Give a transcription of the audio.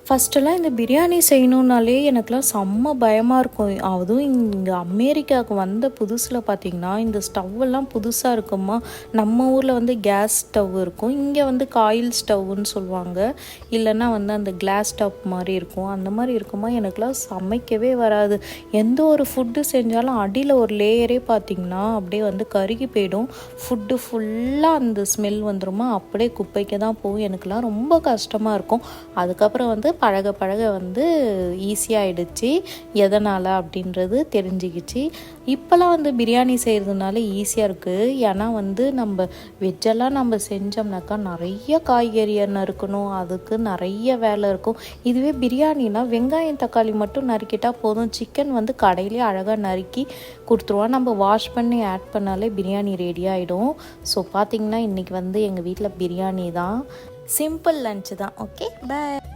ஃபஸ்ட்டெல்லாம் இந்த பிரியாணி செய்யணுன்னாலே எனக்குலாம் செம்ம பயமாக இருக்கும். அதுவும் இங்கே அமெரிக்காவுக்கு வந்த புதுசில் பார்த்திங்கன்னா, இந்த ஸ்டவ்வெல்லாம் புதுசாக இருக்குமா. நம்ம ஊரில் வந்து கேஸ் ஸ்டவ் இருக்கும், இங்கே வந்து காயில் ஸ்டவ்வுன்னு சொல்லுவாங்க, இல்லைன்னா வந்து அந்த கிளாஸ் ஸ்டவ் மாதிரி இருக்கும். அந்த மாதிரி இருக்குமா, எனக்குலாம் சமைக்கவே வராது. எந்த ஒரு ஃபுட்டு செஞ்சாலும் அடியில் ஒரு லேயரே பார்த்திங்கன்னா அப்படியே வந்து கருகி போயிடும். ஃபுட்டு ஃபுல்லாக அந்த ஸ்மெல் வந்துடுமா, அப்படியே குப்பைக்கு தான் போகும். எனக்குலாம் ரொம்ப கஷ்டமாக இருக்கும். அதுக்கப்புறம் வந்து பழக பழக வந்து ஈஸியாகிடுச்சு. எதனால் அப்படின்றது தெரிஞ்சுக்கிச்சு. இப்போலாம் வந்து பிரியாணி செய்கிறதுனால ஈஸியாக இருக்குது. ஏன்னா வந்து நம்ம வெஜ்ஜெல்லாம் நம்ம செஞ்சோம்னாக்கா நிறைய காய்கறி நறுக்கணும், அதுக்கு நிறைய வேலை இருக்கும். இதுவே பிரியாணினா வெங்காயம் தக்காளி மட்டும் நறுக்கிட்டால் போதும். சிக்கன் வந்து கடையிலே அழகாக நறுக்கி கொடுத்துருவோம், நம்ம வாஷ் பண்ணி ஆட் பண்ணாலே பிரியாணி ரெடி ஆகிடும். ஸோ பார்த்திங்கன்னா இன்றைக்கி வந்து எங்கள் வீட்டில் பிரியாணி தான். சிம்பிள் லன்ச்சு தான். Okay, by.